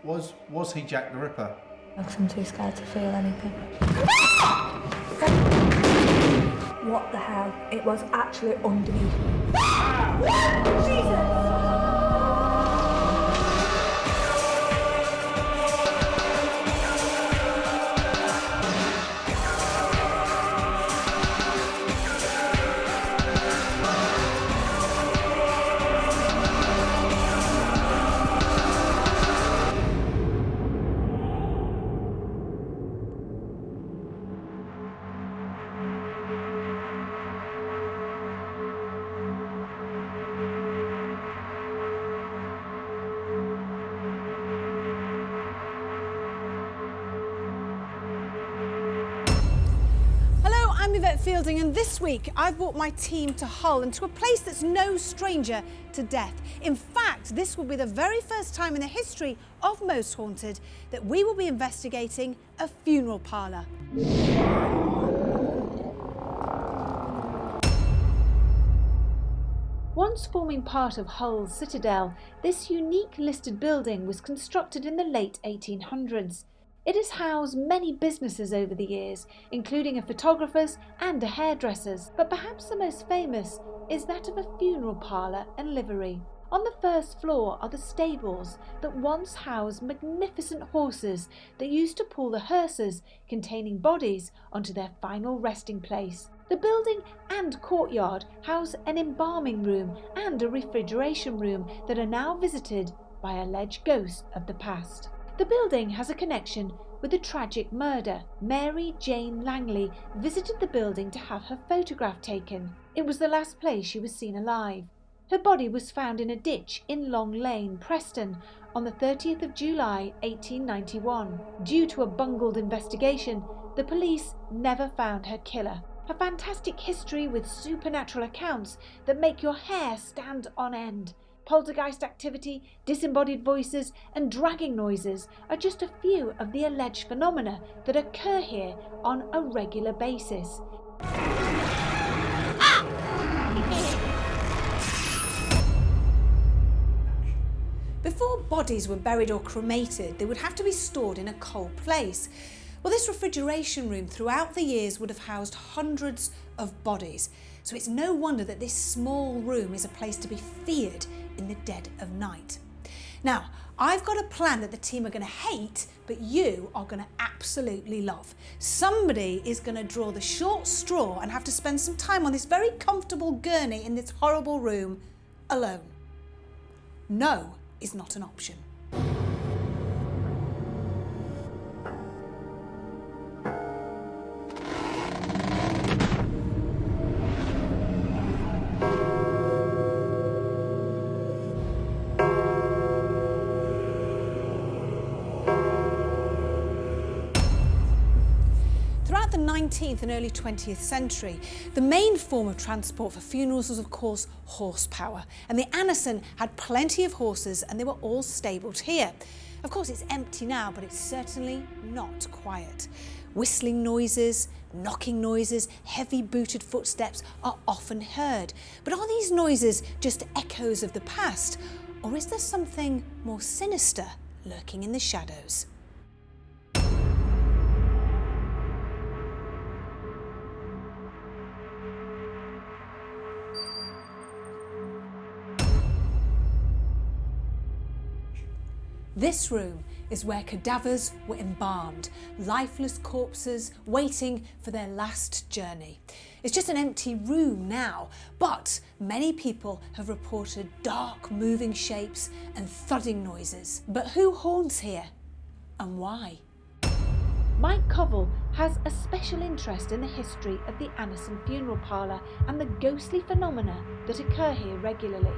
Was he Jack the Ripper? Because I'm too scared to feel anything. What the hell? It was actually underneath me. Jesus! I'm Yvette Fielding, and this week I've brought my team to Hull and to a place that's no stranger to death. In fact, this will be the very first time in the history of Most Haunted that we will be investigating a funeral parlour. Once forming part of Hull's citadel, this unique listed building was constructed in the late 1800s. It has housed many businesses over the years, including a photographer's and a hairdresser's, but perhaps the most famous is that of a funeral parlour and livery. On the first floor are the stables that once housed magnificent horses that used to pull the hearses containing bodies onto their final resting place. The building and courtyard house an embalming room and a refrigeration room that are now visited by alleged ghosts of the past. The building has a connection with a tragic murder. Mary Jane Langley visited the building to have her photograph taken. It was the last place she was seen alive. Her body was found in a ditch in Long Lane, Preston, on the 30th of July 1891. Due to a bungled investigation, the police never found her killer. A fantastic history with supernatural accounts that make your hair stand on end. Poltergeist activity, disembodied voices and dragging noises are just a few of the alleged phenomena that occur here on a regular basis. Before bodies were buried or cremated, they would have to be stored in a cold place. Well, this refrigeration room throughout the years would have housed hundreds of bodies, so it's no wonder that this small room is a place to be feared in the dead of night. Now, I've got a plan that the team are going to hate, but you are going to absolutely love. Somebody is going to draw the short straw and have to spend some time on this very comfortable gurney in this horrible room alone. No is not an option. Throughout the 19th and early 20th century, the main form of transport for funerals was, of course, horsepower. And the Anderson had plenty of horses and they were all stabled here. Of course, it's empty now, but it's certainly not quiet. Whistling noises, knocking noises, heavy booted footsteps are often heard. But are these noises just echoes of the past? Or is there something more sinister lurking in the shadows? This room is where cadavers were embalmed, lifeless corpses waiting for their last journey. It's just an empty room now, but many people have reported dark moving shapes and thudding noises. But who haunts here and why? Mike Covell has a special interest in the history of the Anderson Funeral Parlor and the ghostly phenomena that occur here regularly.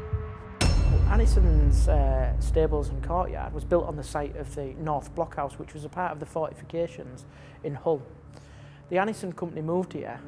Anderson's stables and courtyard was built on the site of the North Blockhouse, which was a part of the fortifications in Hull. The Anderson company moved here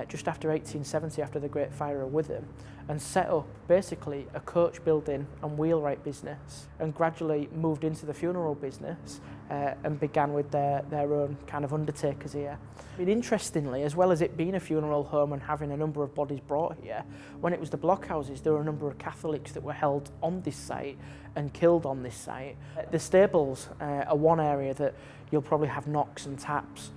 just after 1870, after the Great Fire of Witham, and set up basically a coach building and wheelwright business, and gradually moved into the funeral business and began with their own kind of undertakers here. But interestingly, as well as it being a funeral home and having a number of bodies brought here, when it was the blockhouses, there were a number of Catholics that were held on this site and killed on this site. The stables are one area that you'll probably have knocks and taps.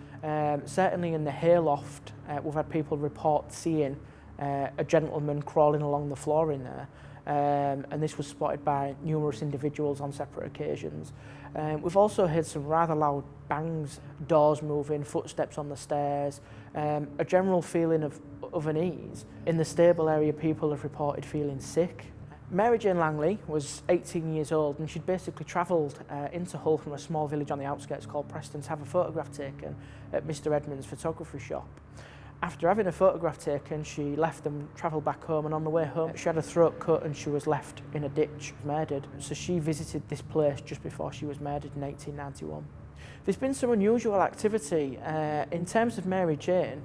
Certainly in the hayloft, we've had people report seeing a gentleman crawling along the floor in there, and this was spotted by numerous individuals on separate occasions. We've also heard some rather loud bangs, doors moving, footsteps on the stairs, a general feeling of unease. In the stable area, people have reported feeling sick. Mary Jane Langley was 18 years old, and she'd basically travelled into Hull from a small village on the outskirts called Preston to have a photograph taken at Mr Edmund's photography shop. After having a photograph taken, she left and travelled back home, and on the way home she had her throat cut and she was left in a ditch, murdered. So she visited this place just before she was murdered in 1891. There's been some unusual activity. In terms of Mary Jane,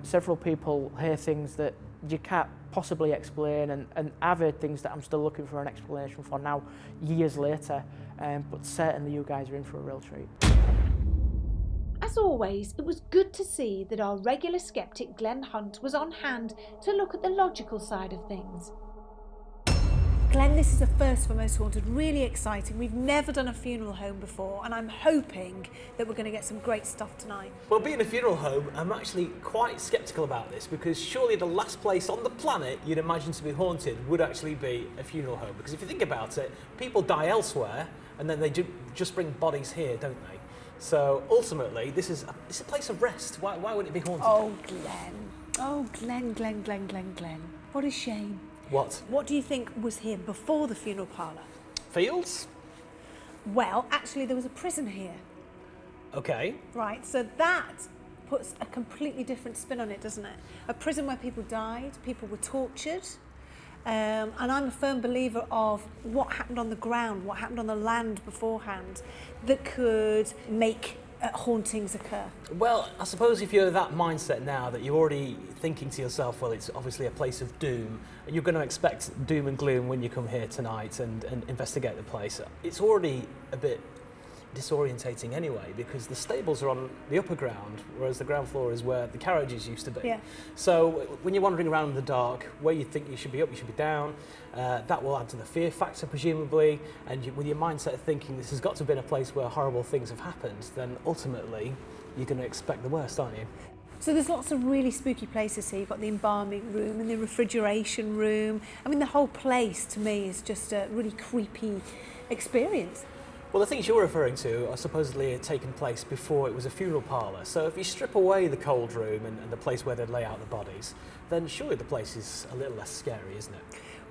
several people hear things that you can't possibly explain, and I've heard things that I'm still looking for an explanation for now, years later, but certainly you guys are in for a real treat. As always, it was good to see that our regular skeptic Glenn Hunt was on hand to look at the logical side of things. Glenn, this is a first for Most Haunted, really exciting. We've never done a funeral home before, and I'm hoping that we're going to get some great stuff tonight. Well, being a funeral home, I'm actually quite sceptical about this, because surely the last place on the planet you'd imagine to be haunted would actually be a funeral home. Because if you think about it, people die elsewhere, and then they just bring bodies here, don't they? So ultimately, this is a place of rest. Why would it be haunted? Oh, Glenn. Oh, Glenn. What a shame. What? What do you think was here before the funeral parlour? Fields? Well, actually, there was a prison here. Okay. Right, so that puts a completely different spin on it, doesn't it? A prison where people died, people were tortured, and I'm a firm believer of what happened on the ground, what happened on the land beforehand, that could make hauntings occur. Well, I suppose if you're that mindset now, that you're already thinking to yourself, well, it's obviously a place of doom, and you're going to expect doom and gloom when you come here tonight and investigate the place, it's already a bit disorientating anyway, because the stables are on the upper ground, whereas the ground floor is where the carriages used to be. Yeah. So when you're wandering around in the dark, where you think you should be up, you should be down. That will add to the fear factor, presumably, and with your mindset of thinking this has got to have been a place where horrible things have happened, then ultimately you're going to expect the worst, aren't you? So there's lots of really spooky places here. You've got the embalming room and the refrigeration room. I mean, the whole place to me is just a really creepy experience. Well, the things you're referring to are supposedly taken place before it was a funeral parlour. So if you strip away the cold room and the place where they'd lay out the bodies, then surely the place is a little less scary, isn't it?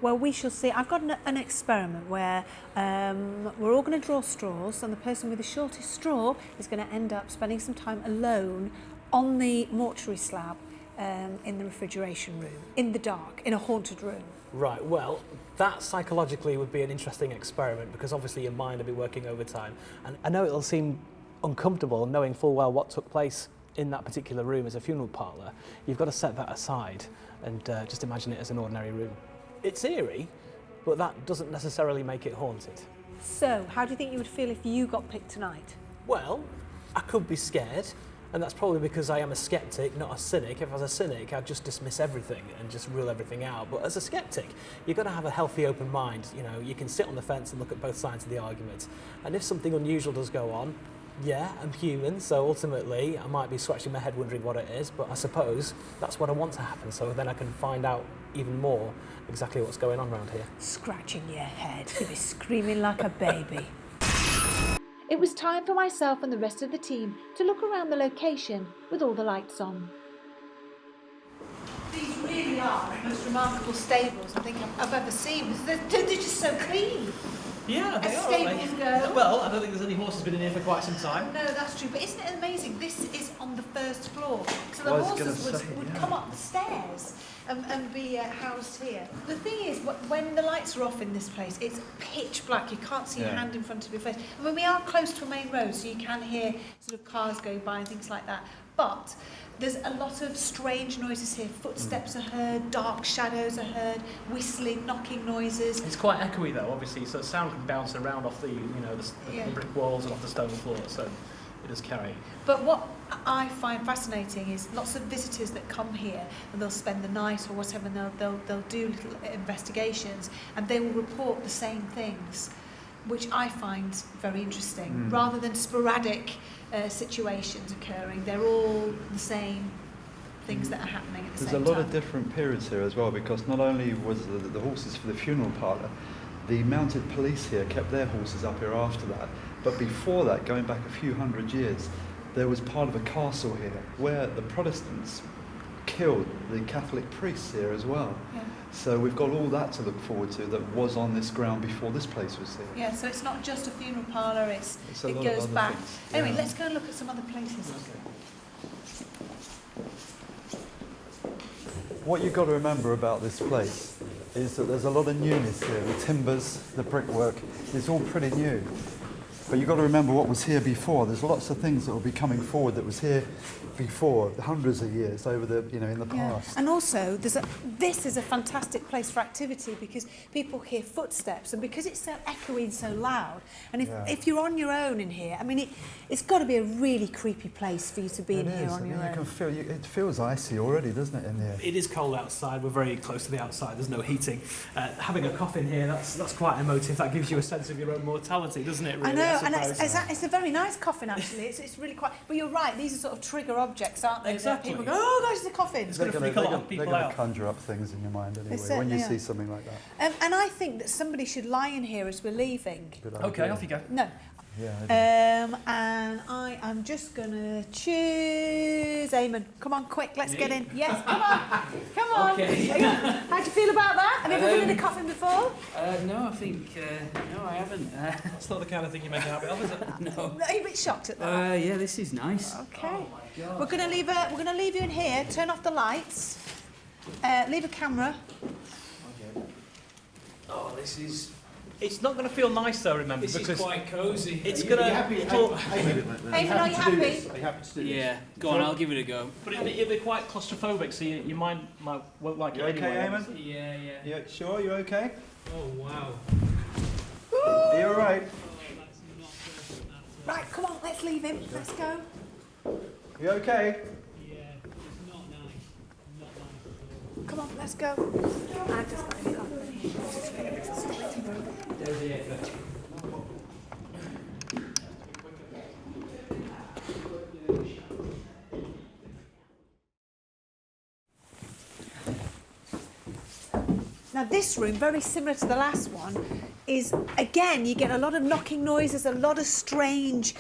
Well, we shall see. I've got an experiment where we're all going to draw straws, and the person with the shortest straw is going to end up spending some time alone on the mortuary slab in the refrigeration room, in the dark, in a haunted room. Right, well, that psychologically would be an interesting experiment, because obviously your mind will be working overtime. And I know it'll seem uncomfortable knowing full well what took place in that particular room as a funeral parlour. You've got to set that aside and just imagine it as an ordinary room. It's eerie, but that doesn't necessarily make it haunted. So, how do you think you would feel if you got picked tonight? Well, I could be scared, and that's probably because I am a skeptic, not a cynic. If I was a cynic, I'd just dismiss everything and just rule everything out. But as a skeptic, you've got to have a healthy, open mind. You know, you can sit on the fence and look at both sides of the argument. And if something unusual does go on, yeah, I'm human, so ultimately I might be scratching my head wondering what it is, but I suppose that's what I want to happen, so then I can find out even more exactly what's going on around here. Scratching your head. You'll be screaming like a baby. It was time for myself and the rest of the team to look around the location with all the lights on. These really are the most remarkable stables I think I've ever seen. They're just so clean. Yeah, they As are. stables go. Well, I don't think there's any horses been in here for quite some time. No, that's true. But isn't it amazing? This is on the first floor. So the I was horses gonna say, would yeah. come up the stairs and be housed here. The thing is, when the lights are off in this place, it's pitch black. You can't see a Yeah. hand in front of your face. I mean, we are close to a main road, so you can hear sort of cars go by and things like that. But there's a lot of strange noises here. Footsteps are heard, dark shadows are heard, whistling, knocking noises. It's quite echoey though, obviously, so sound can bounce around off the brick walls and off the stone floor, so it does carry. But what I find fascinating is lots of visitors that come here and they'll spend the night or whatever, and they'll do little investigations, and they will report the same things, which I find very interesting. Rather than sporadic situations occurring, they're all the same things that are happening at the There's same a time. lot of different periods here as well, because not only was the horses for the funeral parlour, the mounted police here kept their horses up here after that. But before that, going back a few hundred years, there was part of a castle here where the Protestants killed the Catholic priests here as well. Yeah. So we've got all that to look forward to that was on this ground before this place was here. Yeah, so it's not just a funeral parlour, It's a it lot of goes other back. things, Anyway, yeah. let's go and look at some other places. What you've got to remember about this place is that there's a lot of newness here. The timbers, the brickwork, it's all pretty new. But you've got to remember what was here before. There's lots of things that will be coming forward that was here before, hundreds of years over the, in the past. And also, this is a fantastic place for activity because people hear footsteps, and because it's so echoey and so loud. And if you're on your own in here, I mean, it's got to be a really creepy place for you to be in here on your You own. can feel it feels icy already, doesn't it, in here? It is cold outside. We're very close to the outside. There's no heating. Having a coffin here, that's quite emotive. That gives you a sense of your own mortality, doesn't it? Really, I know, and suppose. it's a very nice coffin actually. It's really quite. But you're right; these are sort of trigger objects, aren't they? Exactly. People go, "Oh, gosh, it's a coffin." It's going to freak a lot of people They're going out. to conjure up things in your mind anyway when certainly you are. see something like that. And I think that somebody should lie in here as we're leaving. Good Okay, idea. off you go. No. Yeah. And I am just going to choose Eamon. Come on, quick, let's get in. Yes, come on. Come on. Okay. How do you feel about that? Have you ever been in a coffin before? No, I think no, I haven't. It's not the kind of thing you make a habit of, is it? No. Are you a bit shocked at that? Yeah, this is nice. Okay. We're going to leave you in here. Turn off the lights. Leave a camera. Oh, this is It's not going to feel nice though, remember, because quite cosy. it's going to. Eamon, are you happy? Are you happy to do this? Yeah, go on, I'll give it a go. But it'll be quite claustrophobic, so your mind won't like You it okay, anyway. Eamon? Yeah. Yeah, sure, you okay? Oh wow. Are you alright? Right, come on, let's leave him. Let's go. You okay? Yeah, it's not nice. Not nice at all. Come on, let's go. I've just got to get off. There's the exit. Now this room, very similar to the last one, is, again, you get a lot of knocking noises, a lot of strange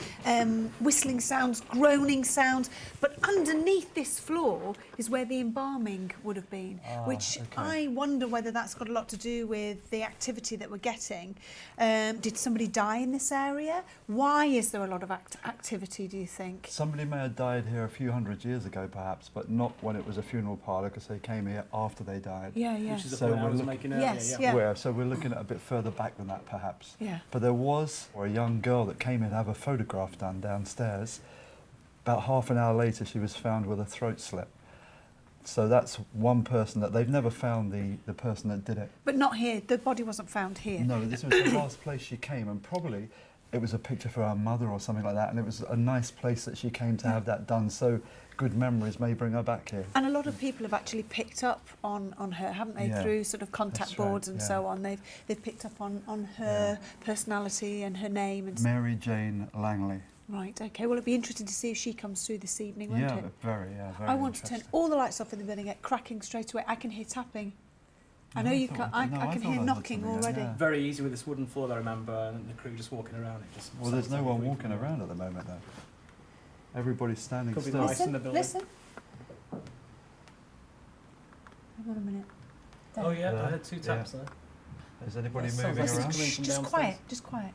whistling sounds, groaning sounds, but underneath this floor is where the embalming would have been, which I wonder whether that's got a lot to do with the activity that we're getting. Did somebody die in this area? Why is there a lot of activity, do you think? Somebody may have died here a few hundred years ago, perhaps, but not when it was a funeral parlour, because they came here after they died. Yeah, yeah. Which is the So point I we're was look- making earlier. Yes, yeah. yeah. So we're looking at a bit further back than that, perhaps. Yeah. But there was a young girl that came in to have a photograph done downstairs. About half an hour later, she was found with a throat slit. So that's one person that they've never found the person that did it. But not here. The body wasn't found here. No, this was the last place she came, and probably it was a picture for her mother or something like that, and it was a nice place that she came to have that done. So good memories may bring her back here. And a lot of people have actually picked up on her, haven't they, Yeah, through sort of contact that's right, boards and yeah. so on. They've picked up on her personality and her name. And Mary Jane Langley. Right, okay. Well, it'd be interesting to see if she comes through this evening, won't Yeah, it? very I want to turn interesting. all the lights off in the building, get cracking straight away. I can hear tapping. I know you can. I can hear knocking already. Yeah. Very easy with this wooden floor, I remember, and the crew just walking around. It just Well, there's sounds no like one a walking around at the moment, though. Everybody's standing Could be still. nice. in the Listen, building. listen. Hang on a minute. Oh yeah, There. I heard two taps there. Is anybody That sounds moving like Listen, around? coming shh, from just downstairs. quiet, just quiet.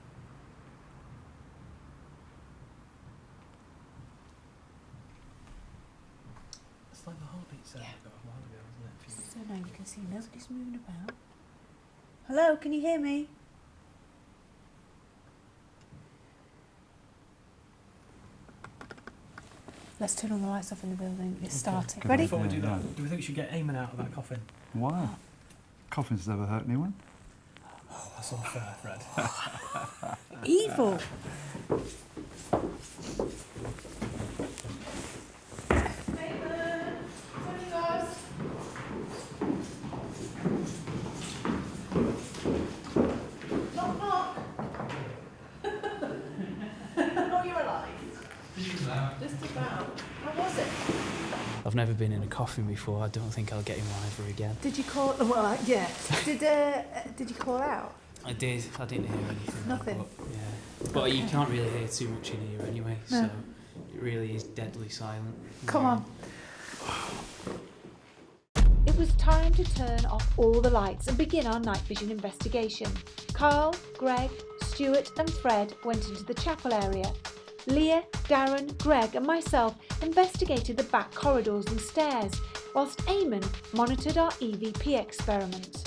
It's like the heartbeat sound we got a while ago, isn't it? A few weeks So now you can see nobody's moving about. Hello, can you hear me? Let's turn all the lights off in the building. It's starting. Good Ready? Before we Yeah, do that, yeah. do we think we should get Eamon out of that coffin? Why? Coffins never hurt anyone. Oh, that's unfair, Fred. Evil. I've never been in a coffin before. I don't think I'll get in one ever again. Did you call? Well, yeah. Did you call out? I did. I didn't hear anything. Nothing? But, yeah. But you can't really hear too much in here anyway, No. so it really is deadly silent. Come on. It was time to turn off all the lights and begin our night vision investigation. Carl, Greg, Stuart and Fred went into the chapel area. Leah, Darren, Greg and myself investigated the back corridors and stairs, whilst Eamon monitored our EVP experiment.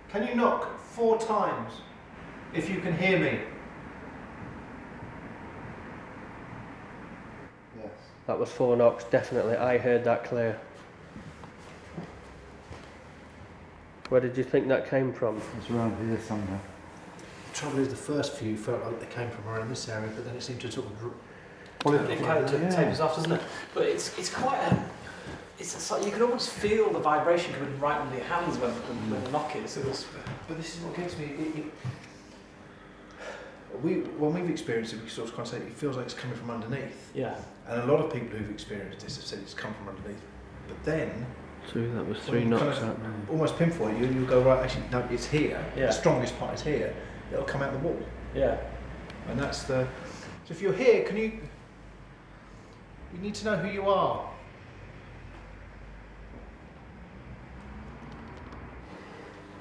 Can you knock 4 times if you can hear me? Yes. That was 4 knocks, definitely. I heard that clear. Where did you think that came from? It's around here somewhere. The trouble is, the first few felt like they came from around this area, but then it seemed to sort of. It kind of tapers off, doesn't it? But it's quite a. It's like you can almost feel the vibration coming right under your hands when the knock is. But this is what gets me. When we've experienced it, we sort of kind of say it feels like it's coming from underneath. Yeah. And a lot of people who've experienced this have said it's come from underneath. But then. 2, that was 3 when you knocks. kind of almost pinpoint you'll go, right, actually, no, it's here. Yeah. The strongest part is here. It'll come out the wall. Yeah. And that's the. So if you're here, can you. You need to know who you are.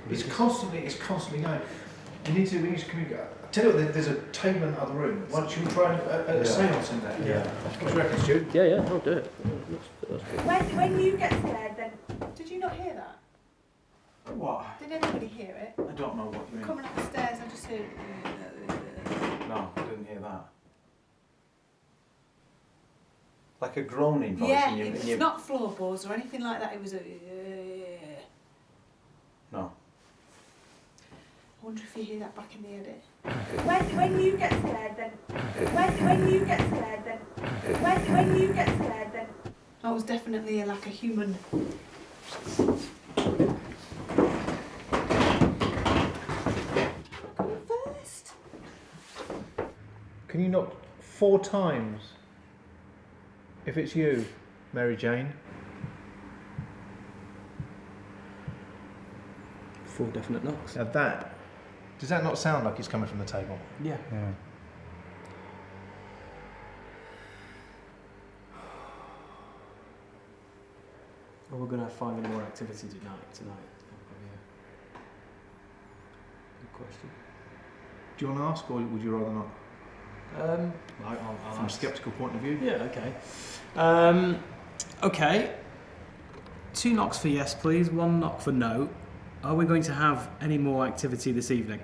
It's constantly going. We need to communicate. I tell you what, there's a table in the other room. Why don't you try a seance in there? Yeah. What do you reckon, Stu? Yeah, I'll do it. That's good. When you get scared, then did you not hear that? What? Did anybody hear it? I don't know what you mean. Coming up the stairs, I just heard. No, I didn't hear that. Like a groaning voice Yeah, in your... it's not floorboards or anything like that. It was a. No. I wonder if you hear that back in the edit. When you get scared, then. When you get scared, then. When you get scared, then. I was definitely like a human. Go first. Can you knock 4 times? If it's you, Mary Jane. 4 definite knocks. Now that. Does that not sound like it's coming from the table? Yeah. Yeah. Well, we're going to find any more activity tonight. Good question. Do you want to ask, or would you rather not? I'll From a ask. sceptical point of view? Yeah, okay. Okay. 2 knocks for yes, please. 1 knock for no. Are we going to have any more activity this evening?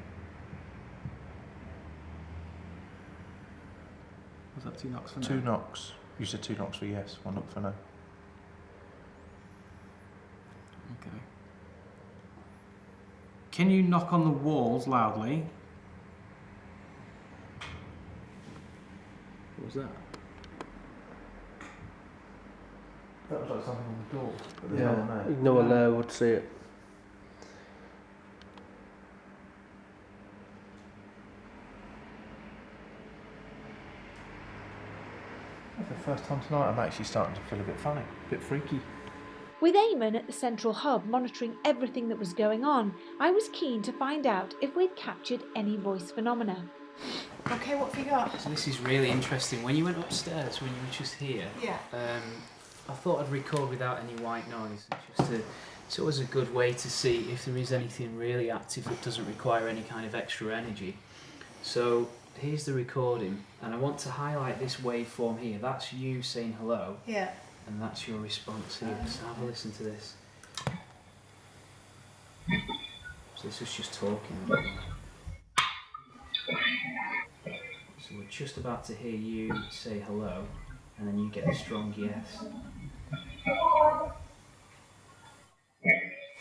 Was that 2 knocks for no? 2 knocks. You said 2 knocks for yes, 1 knock for no. Okay. Can you knock on the walls loudly? What was that? That was like something on the door. But there's Yeah, no one there. no one there would see it. For the first time tonight, I'm actually starting to feel a bit funny, a bit freaky. With Eamon at the central hub monitoring everything that was going on, I was keen to find out if we'd captured any voice phenomena. Okay, what have you got? So this is really interesting. When you went upstairs, when you were just here, Yeah. I thought I'd record without any white noise. It's always a good way to see if there is anything really active that doesn't require any kind of extra energy. So here's the recording, and I want to highlight this waveform here. That's you saying hello, Yeah. and that's your response here. So have a listen to this. So this was just talking. just about to hear you say hello, and then you get a strong yes.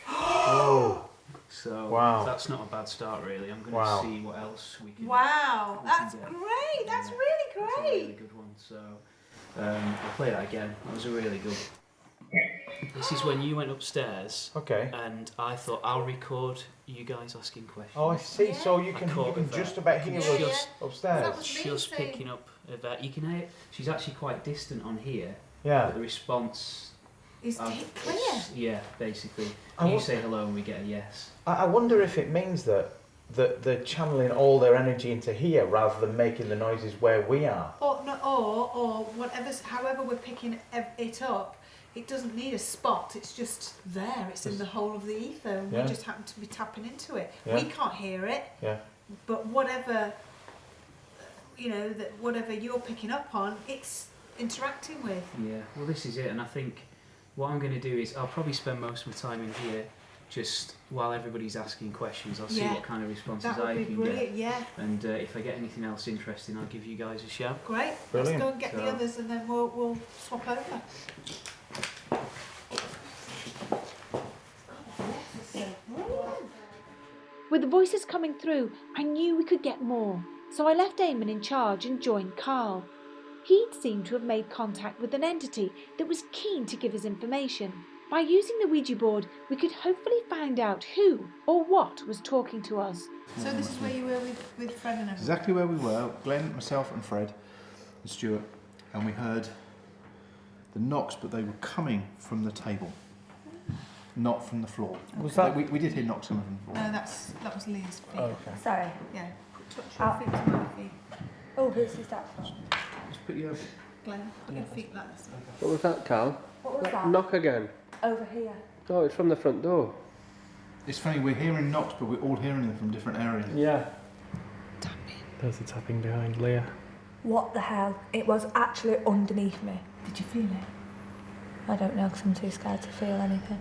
Oh, So wow. that's not a bad start, really. I'm going to Wow. see what else we can. Wow, we that's can get. great. That's Yeah, really That's a great. really good one. So I'll play that again. That was a really good. This is when you went upstairs, Okay. and I thought I'll record you guys asking questions. Oh, I see. Yeah. So you I can caught Yvette. just about hear Yeah, us yeah. upstairs. That was Just amazing. picking up Yvette. You can hear. She's actually quite distant on here, Yeah. but the response. Is um, it clear? Yeah, basically. I You wa- say hello and we get a yes. I wonder if it means that they're channeling all their energy into here rather than making the noises where we are. Or no, or whatever's, however we're picking it up, it doesn't need a spot. It's just there. It's in the whole of the ether. And Yeah. We just happen to be tapping into it. Yeah. We can't hear it, Yeah. but whatever, that whatever you're picking up on, it's interacting with. Yeah, well, this is it, and I think what I'm going to do is I'll probably spend most of my time in here just while everybody's asking questions. I'll see Yeah. what kind of responses That I would be can brilliant. Yeah, get, and if I get anything else interesting, I'll give you guys a shout. great. Brilliant. Let's go and get the So- others, and then we'll swap over. With the voices coming through, I knew we could get more, so I left Eamon in charge and joined Carl. He'd seemed to have made contact with an entity that was keen to give us information. By using the Ouija board, we could hopefully find out who or what was talking to us. So this is where you were with Fred and everyone. Exactly where we were, Glenn, myself and Fred and Stuart, and we heard the knocks, but they were coming from the table, not from the floor. Was that- We did hear knocks coming from the floor. No, that was Leah's feet. Okay. Sorry. Yeah. Touch your feet to my feet. Oh, who's that from? Just put your... Glenn, put your feet like this. What was that, Carl? What was that? Knock again. Over here. Oh, it's from the front door. It's funny, we're hearing knocks, but we're all hearing them from different areas. Yeah. There's the tapping behind Leah. What the hell? It was actually underneath me. Did you feel it? I don't know because I'm too scared to feel anything.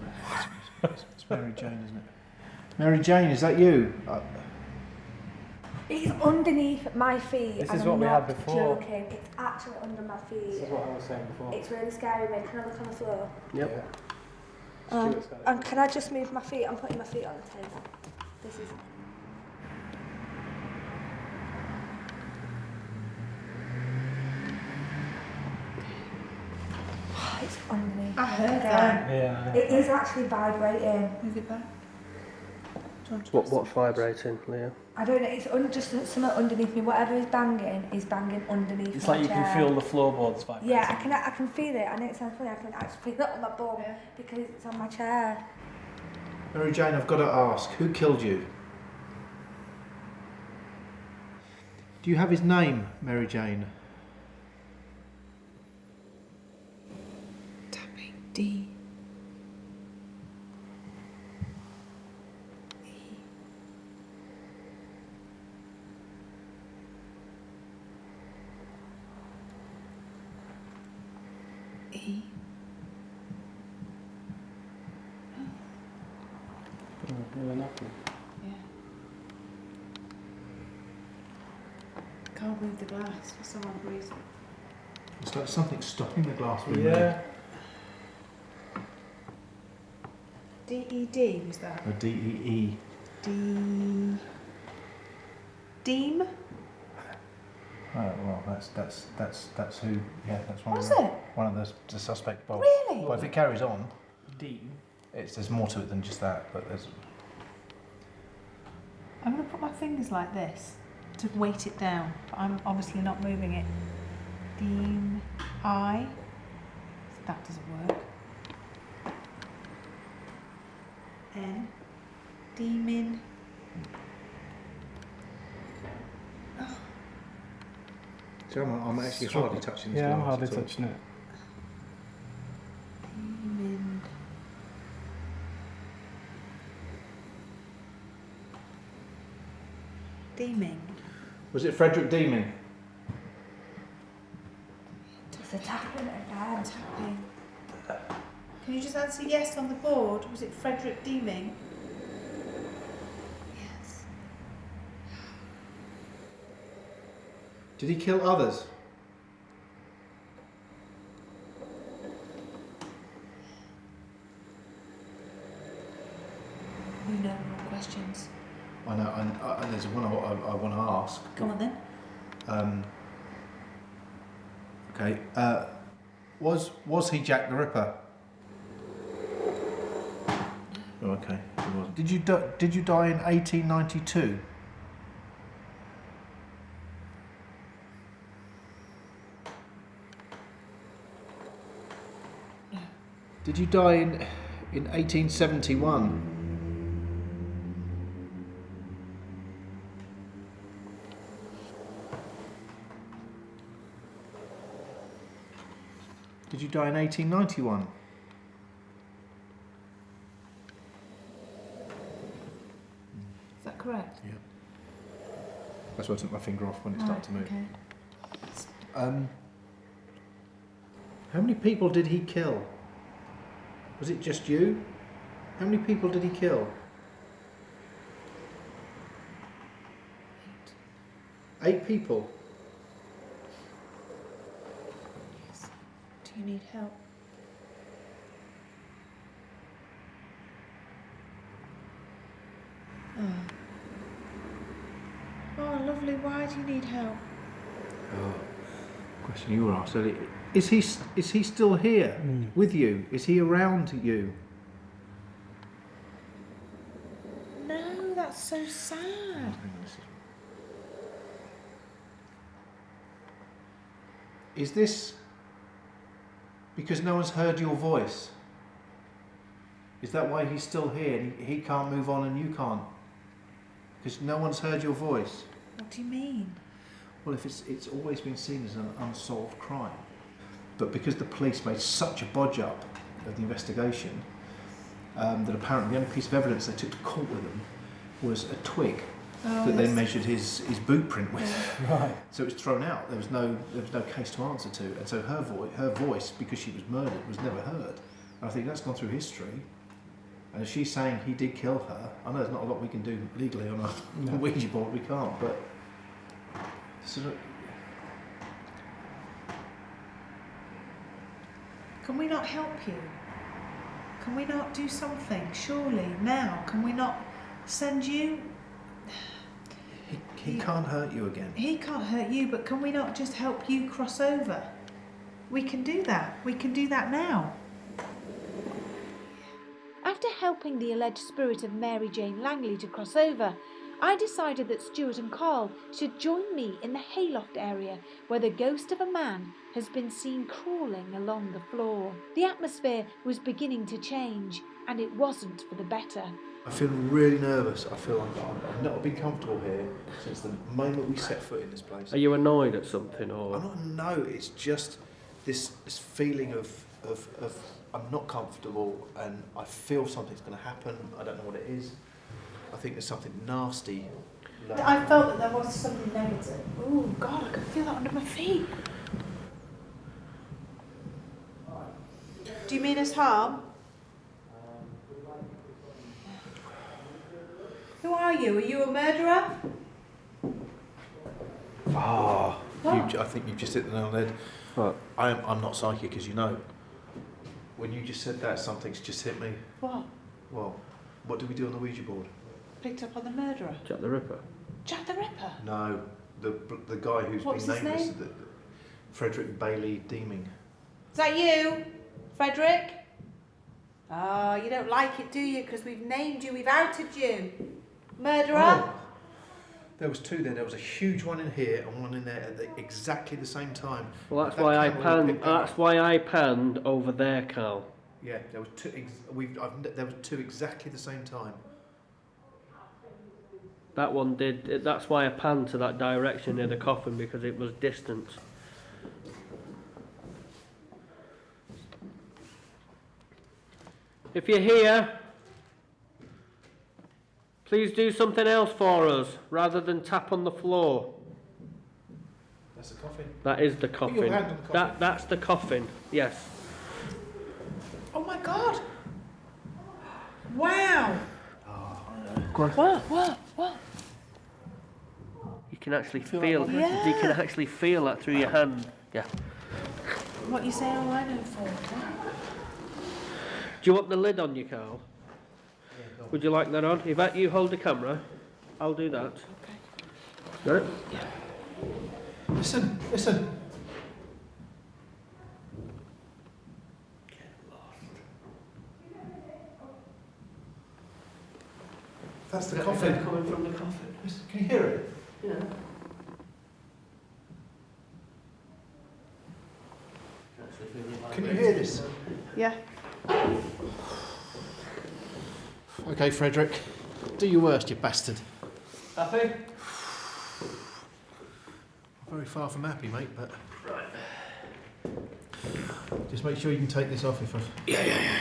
It's Mary Jane, isn't it? Mary Jane, is that you? It's underneath my feet. This and is I'm what we not had before. Joking. It's actually under my This feet. is what I was saying before. It's really scary me. Can I look on the floor? Yep. And can I just move my feet? I'm putting my feet on the table. This is. It's underneath. I heard Again. that. Yeah. It is actually vibrating. Move it back. What's vibrating, Leah? I don't know. It's just something underneath me. Whatever is banging underneath. It's my like you chair. can feel the floorboards vibrating. Yeah, I can feel it. I know it sounds funny. I can actually feel it on my bum because it's on my chair. Mary Jane, I've got to ask, who killed you? Do you have his name, Mary Jane? Tapping. D. E. Yeah. Can't move the glass for some odd reason. It's like something stopping the glass being Yeah. D-E-D was that? moved. A D-E-E. Deem? Oh, well, that's who, yeah, that's one Was of the, it? one of the suspect. Well, Really? well, if it carries on, Dean. there's more to it than just that, but there's... I'm going to put my fingers like this to weight it down, but I'm obviously not moving it. Deem. I. That doesn't work. N. Demon. So I'm actually hardly touching this Yeah, I'm glass hardly at all. touching it. Demon. Deeming. Was it Frederick Deeming? It's a tapping again. Tapping. Can you just answer yes on the board? Was it Frederick Deeming? Yes. Did he kill others? You know more questions. I know, and there's one I want to ask. Come on then. Okay. Was he Jack the Ripper? Oh, okay. He wasn't. Did you die in 1892? No. Did you die in 1871? Did you die in 1891? Is that correct? Yeah. That's why I took my finger off when it started to move. Okay. How many people did he kill? Was it just you? How many people did he kill? 8 people. Yes. Do you need help? Oh, lovely. Why do you need help? Oh, question you were asked earlier. Is he still here with you? Is he around you? No, that's so sad. Is this because no one's heard your voice? Is that why he's still here and he can't move on and you can't? Because no one's heard your voice? What do you mean? Well, if it's always been seen as an unsolved crime, but because the police made such a bodge up of the investigation, that apparently the only piece of evidence they took to court with them was a twig that they measured his boot print with. Right. So it was thrown out. There was no case to answer to, and so her voice, because she was murdered, was never heard. And I think that's gone through history. And if she's saying he did kill her, I know there's not a lot we can do legally on a Ouija board. We can't, but sort of. Can we not help you? Can we not do something? Surely now, can we not send you? He can't hurt you again. He can't hurt you, but can we not just help you cross over? We can do that. We can do that now. After helping the alleged spirit of Mary Jane Langley to cross over, I decided that Stuart and Carl should join me in the hayloft area where the ghost of a man has been seen crawling along the floor. The atmosphere was beginning to change, and it wasn't for the better. I feel really nervous. I feel like I've not been comfortable here since the moment we set foot in this place. Are you annoyed at something, or? I'm not, no, it's just this feeling of I'm not comfortable and I feel something's going to happen. I don't know what it is. I think there's something nasty. I felt that there was something negative. Oh God, I can feel that under my feet. Do you mean us harm? Who are you? Are you a murderer? I What? think you've just hit the nail on the head. What? I'm not psychic, as you know. When you just said that, something's just hit me. What? Well, what did we do on the Ouija board? Picked up on the murderer? Jack the Ripper? Jack the Ripper? No, the guy who's What was been his named as name? Frederick Bailey Deeming. Is that you, Frederick? Oh, you don't like it, do you? Because we've named you, we've outed you. Murderer? Oh, there was 2 there. There was a huge one in here and one in there at exactly the same time. Well, that's That why I camera panned. picked that That's up. why I panned over there, Carl. Yeah, there was 2. There was 2 exactly the same time. That one did. That's why I panned to that direction near the coffin, because it was distant. If you're here, please do something else for us rather than tap on the floor. That's the coffin. That is the Put coffin. your hand on the coffin. That's the coffin. Yes. Oh my God! Wow! Gross. What? You can actually feel. Yeah. You can actually feel that through your hand. Yeah. What you say? Oh, I know for. Do you want the lid on you, Carl? Yeah, would you like that on? Yvette, you hold the camera. I'll do that. Okay. Got it? Yeah. Listen. That's the coffin. Coming from the coffin. Can you hear it? Yeah. Can you hear this? Yeah. Okay, Frederick. Do your worst, you bastard. Happy? Very far from happy, mate, but... Right. Just make sure you can take this off if I... Yeah.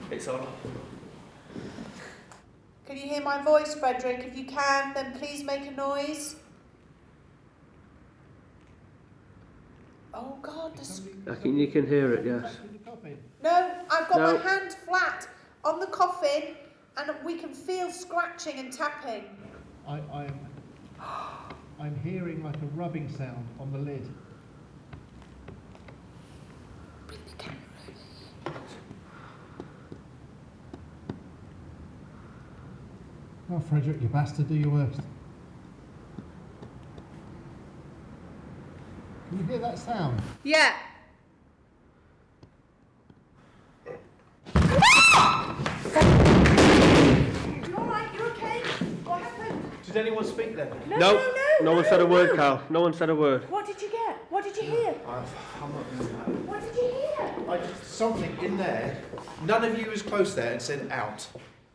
It's on. Can you hear my voice, Frederick? If you can, then please make a noise. Oh God, You can hear it, yes. No, I've got No. my hand flat on the coffin, and we can feel scratching and tapping. I'm hearing like a rubbing sound on the lid. Bring the camera over. Oh, Frederick, you bastard, do your worst. Can you hear that sound? Yeah. You alright? You okay? What happened? Did anyone speak then? No one said a word, Carl. No one said a word. What did you get? What did you hear? I'm not going to know. What did you hear? Something in there. None of you was close there and said out.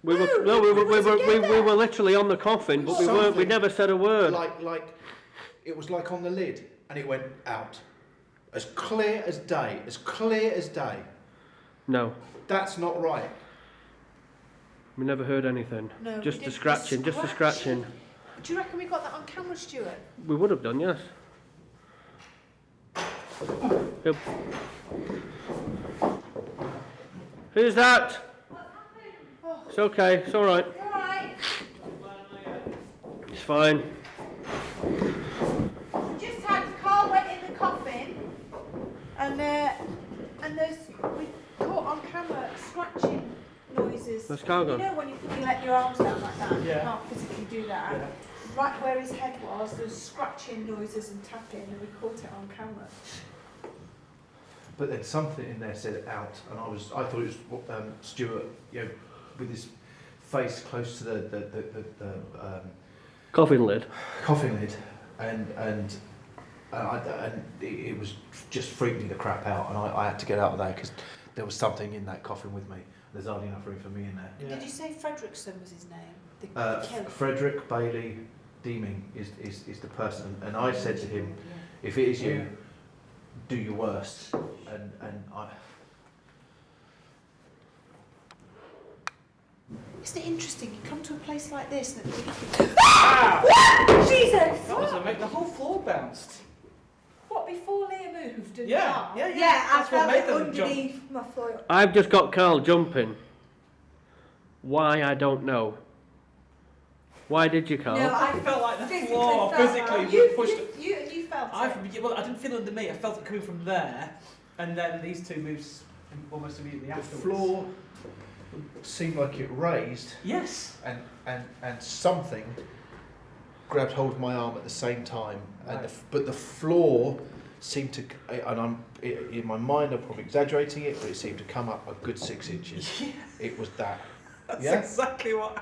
We were literally on the coffin, but we weren't. We never said a word. Like it was like on the lid, and it went out, as clear as day, as clear as day. No, that's not right. We never heard anything. No, just we the did scratching, just the scratching. Do you reckon we got that on camera, Stuart? We would have done, yes. Yep. Who's that? It's okay, it's alright. It's fine. Just had Carl went in the coffin, and there's we caught on camera scratching noises. Let's Carl go. You know when you let your arms down like that, you Yeah. can't physically do that. Yeah. Right where his head was, there's scratching noises and tapping, and we caught it on camera. But then something in there said out, and I thought it was Stuart, with his face close to the coffin lid. Coffin lid, and it was just freaked me the crap out, and I had to get out of there because there was something in that coffin with me. There's hardly enough room for me in there. Yeah. Did you say Fredrickson was his name? The killer? Frederick Bailey Deeming is the person, and I said to him, if it is you, do your worst, and I. Isn't it interesting? You come to a place like this and Jesus! That was amazing. The whole floor bounced. What, before Leah moved? And Yeah. I That's what felt made it them underneath jump. my foot. I've just got Carl jumping. Why, I don't know. Why did you, Carl? No, I felt like the physically floor felt physically that. was pushed. You felt it. I didn't feel it under me. I felt it coming from there, and then these two moves almost immediately The afterwards. floor seemed like it raised. Yes. And something grabbed hold of my arm at the same time, Right. but the floor seemed to, and in my mind I'm probably exaggerating it, but it seemed to come up a good 6 inches. Yeah. It was that. That's Yeah? exactly what.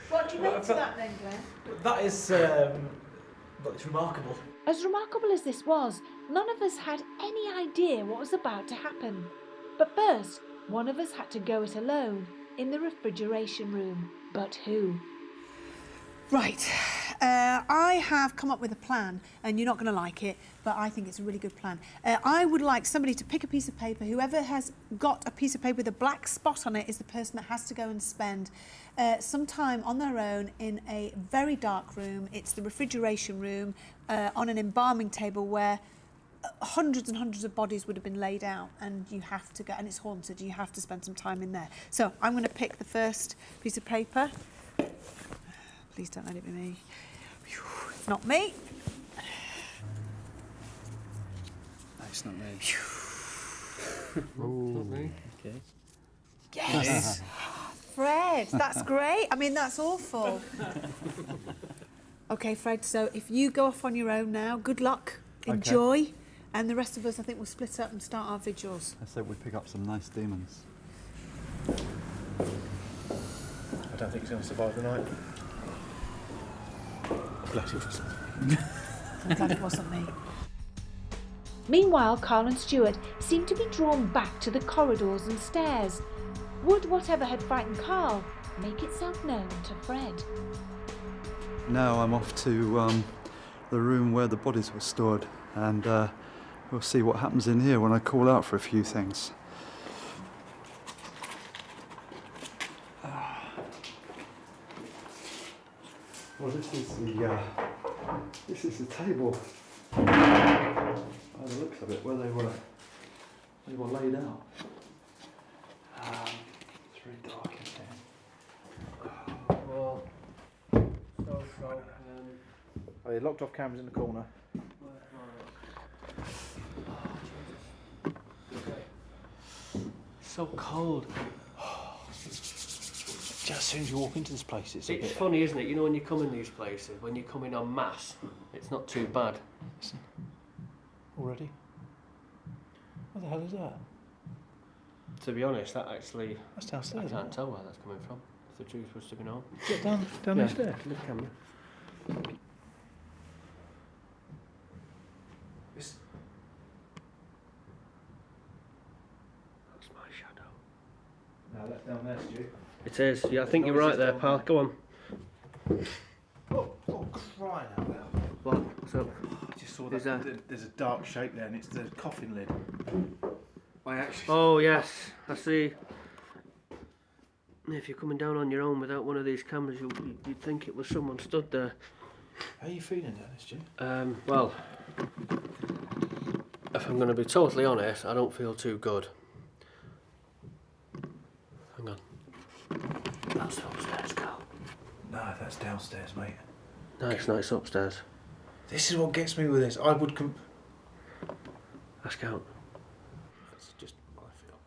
What do you Well, make I to felt- that then, Glenn? That is, well, it's remarkable. As remarkable as this was, none of us had any idea what was about to happen. But first, one of us had to go it alone in the refrigeration room. But who? Right. I have come up with a plan, and you're not going to like it, but I think it's a really good plan. I would like somebody to pick a piece of paper. Whoever has got a piece of paper with a black spot on it is the person that has to go and spend some time on their own in a very dark room. It's the refrigeration room on an embalming table where hundreds and hundreds of bodies would have been laid out, and you have to go, and it's haunted, you have to spend some time in there. So I'm going to pick the first piece of paper. Please don't let it be me. It's not me. No, it's not me. Not me. Okay. Yes. Fred, that's great. I mean, that's awful. Okay, Fred, so if you go off on your own now, good luck, enjoy, and the rest of us, I think, will split up and start our vigils. I said we pick up some nice demons. I don't think he's going to survive the night. Bless you. I'm glad it wasn't me. Meanwhile, Carl and Stuart seemed to be drawn back to the corridors and stairs. Would whatever had frightened Carl make itself known to Fred? Now I'm off to the room where the bodies were stored, and we'll see what happens in here when I call out for a few things. Well, this is the table. By the looks of it, where they were laid out. It's very dark in here. Well, Oh, they locked off cameras in the corner. so cold. Just as soon as you walk into this place, it's a It's bit... funny, isn't it? You know, when you come in these places, when you come in en masse, it's not too bad. Already? What the hell is that? To be honest, that actually, That's I downstairs. can't tell where that's coming from. If the truth was to be known. Get down Yeah, the stairs. look at camera. That's my shadow. No, that's down there, Stu. It is. Yeah, I think you're right there, pal. Go on. Oh, crying out loud. What? What's up? I just saw Who's that. that? There's a dark shape there, and it's the coffin lid. I actually... Oh yes, I see. If you're coming down on your own without one of these cameras, you'd think it was someone stood there. How are you feeling down this, Stu? Well, if I'm going to be totally honest, I don't feel too good. Hang on. That's upstairs, Carl. No, that's downstairs, mate. No, it's not. It's upstairs. This is what gets me with this. I would... Ask out. That's just what I feel.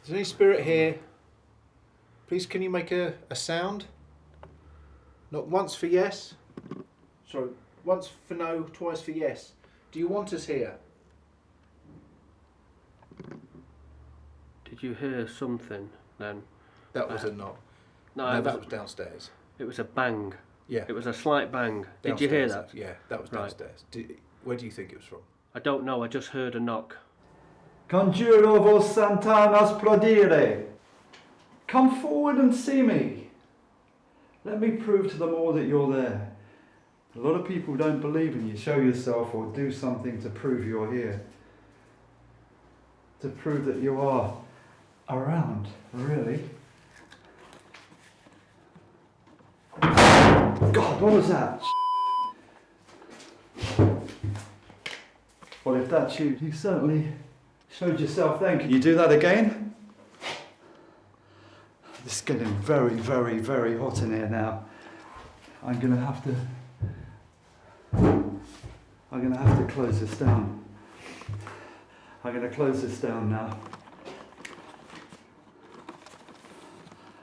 Is there any spirit here? Please, can you make a sound? Not once for yes. Sorry, once for no, twice for yes. Do you want us here? Did you hear something then? That was a knock. No, that was downstairs. It was a bang. Yeah. It was a slight bang. Did you hear that? Yeah, that was downstairs. Where do you think it was from? I don't know. I just heard a knock. Conjuro vos santanas prodire. Come forward and see me. Let me prove to them all that you're there. A lot of people don't believe in you. Show yourself or do something to prove you're here. To prove that you are around, really. God, what was that? Well, if that's you, you certainly showed yourself then. Can you do that again? This is getting very, very, very hot in here now. I'm gonna have to close this down. I'm gonna close this down now.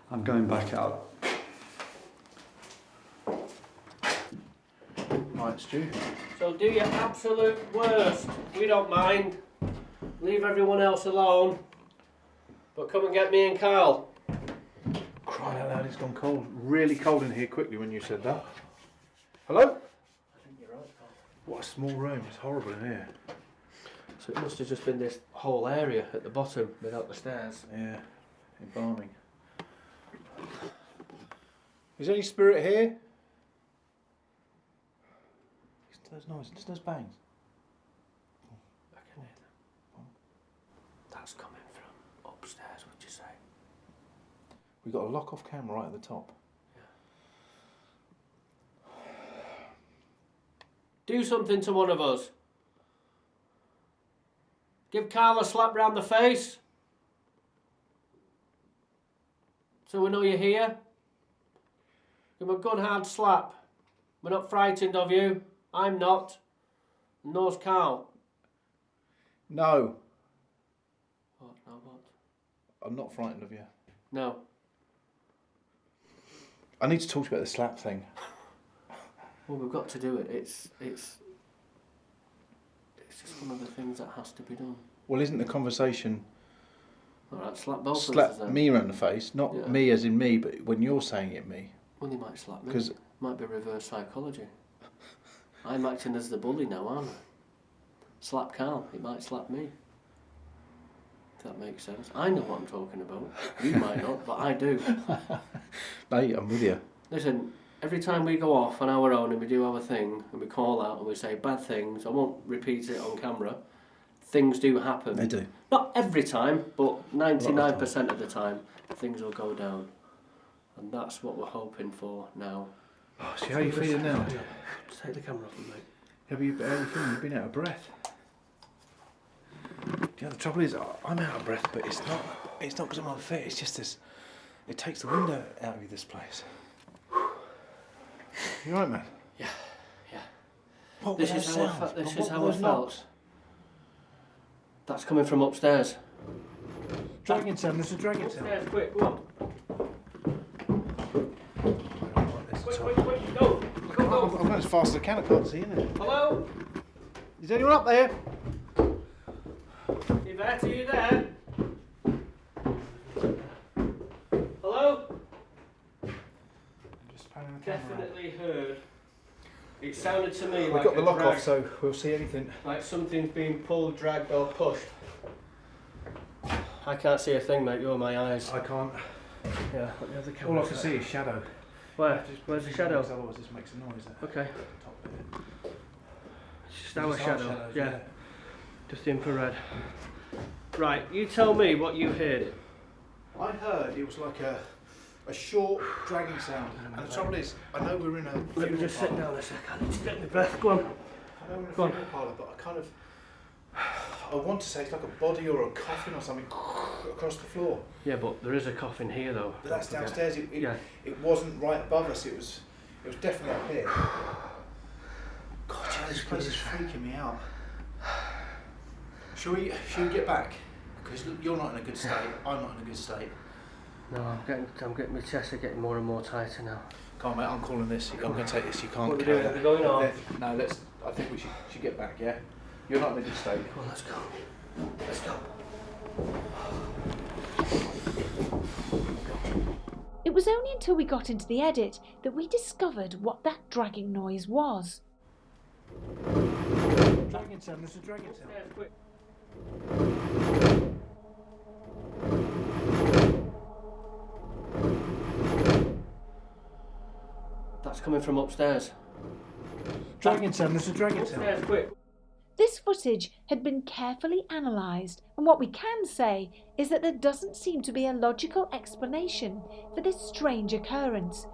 I'm going back out. Right, Stu. So do your absolute worst. We don't mind. Leave everyone else alone. But come and get me and Carl. Crying out loud, it's gone cold. Really cold in here quickly when you said that. Hello? I think you're right, Carl. What a small room. It's horrible in here. So it must have just been this whole area at the bottom without the stairs. Yeah, embalming. Is there any spirit here? There's noise, there's bangs. I can hear them. That's coming from upstairs, would you say? We've got a lock-off camera right at the top. Do something to one of us. Give Carl a slap round the face. So we know you're here. Give him a good hard slap. We're not frightened of you. I'm not. Nor's Carl. No. What? No, what? I'm not frightened of you. No. I need to talk to you about the slap thing. Well, we've got to do it. It's just one of the things that has to be done. Well, isn't the conversation... All right, slap both of us Slap then. me around the face, not me as in me, but when you're saying it, me. Well, you might slap me. 'Cause might be reverse psychology. I'm acting as the bully now, aren't I? Slap Carl, it might slap me. If that makes sense. I know what I'm talking about. You might not, but I do. Mate, I'm with you. Listen, every time we go off on our own and we do our thing and we call out and we say bad things, I won't repeat it on camera, things do happen. They do. Not every time, but 99% of the time, things will go down. And that's what we're hoping for now. Oh, see how you feeling now? Just take the camera off me, mate. How are you feeling? You've been out of breath. Yeah, the trouble is, I'm out of breath, but it's not because I'm unfit, it's just this, it takes the wind out of you, this place. You alright, man? Yeah. What This was is that how sound? this What is how were I those felt. knocks? That's coming from upstairs. Dragon sound, there's a dragon sound. Upstairs, quick, go on. Quick, go. I'm going as fast as I can, I can't see anything. Hello? Is anyone up there? Yvette, are you there? Hello? Just panning the camera. Definitely heard. It sounded to me We've like got the a lock drag, off, so we'll see anything. like something's being pulled, dragged or pushed. I can't see a thing, mate. You're my eyes. I can't. Yeah, let me have the camera. All I can see is shadow. Where? Where's the shadow? Otherwise, this makes a noise. That Okay. top bit. It's just our Just shadow. shadows, Yeah. Just infrared. Right, you tell me what you heard. I heard it was like a short dragging sound, and the trouble is, I know we're in a funeral Let me just sit parlour. down a second. I need to get my breath. Go on. I know we're in a Go on. funeral parlour, but I want to say it's like a body or a coffin or something across the floor. Yeah, but there is a coffin here though. But that's downstairs. Yeah. It wasn't right above us. It was definitely up here. God, Joe, this place is freaking me out. Shall we get back? Because you're not in a good state. I'm not in a good state. No, I'm getting my chest are getting more and more tighter now. Come on, mate. I'm calling this. I'm going to take this. You can't. What are we carry doing? that. Are we going on? No, let's. I think we should get back. Yeah. You're not in a good state. Well, let's go. Let's go. It was only until we got into the edit that we discovered what that dragging noise was. Dragon sound. There's a dragon sound. Yeah, quick. That's coming from upstairs. Dragon sound. There's a dragon sound. Upstairs, quick. This footage had been carefully analysed, and what we can say is that there doesn't seem to be a logical explanation for this strange occurrence.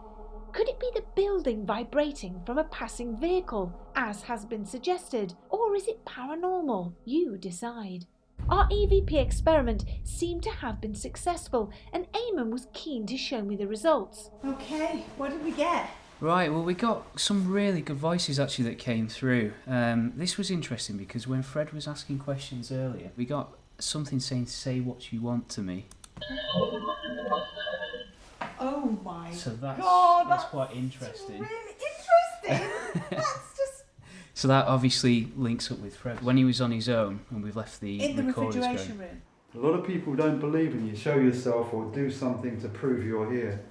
Could it be the building vibrating from a passing vehicle, as has been suggested, or is it paranormal? You decide. Our EVP experiment seemed to have been successful, and Eamon was keen to show me the results. Okay, what did we get? Right, well, we got some really good voices actually that came through. This was interesting because when Fred was asking questions earlier, we got something saying, "Say what you want to me." Oh my So that's God, quite interesting. really interesting. That's just So that obviously links up with Fred. When he was on his own and we've left the in the recorders refrigeration going. room. A lot of people don't believe in you. Show yourself or do something to prove you're here.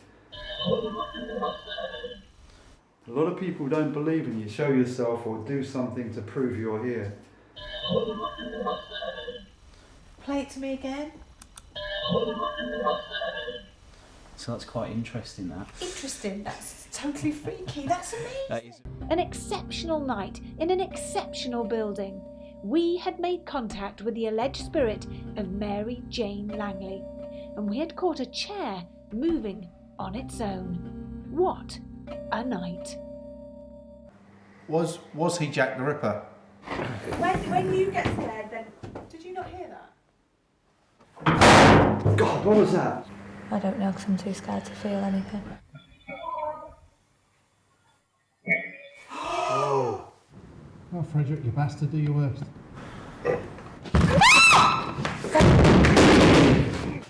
A lot of people don't believe in you. Show yourself or do something to prove you're here. Play it to me again. So that's quite interesting, that. Interesting. That's totally freaky. That's amazing. That is. An exceptional night in an exceptional building. We had made contact with the alleged spirit of Mary Jane Langley, and we had caught a chair moving on its own. What a night. Was he Jack the Ripper? When you get scared, then did you not hear that? God, what was that? I don't know, because I'm too scared to feel anything. Oh. Oh, Frederick, you bastard, do your worst.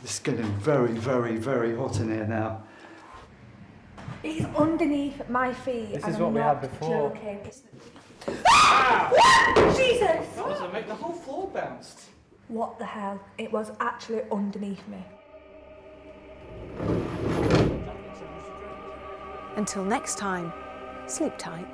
It's getting very, very, very hot in here now. He's underneath my feet. This and is I'm what we not had before. Joking. Ah! Jesus! That was the whole floor bounced. What the hell? It was actually underneath me. Until next time, sleep tight.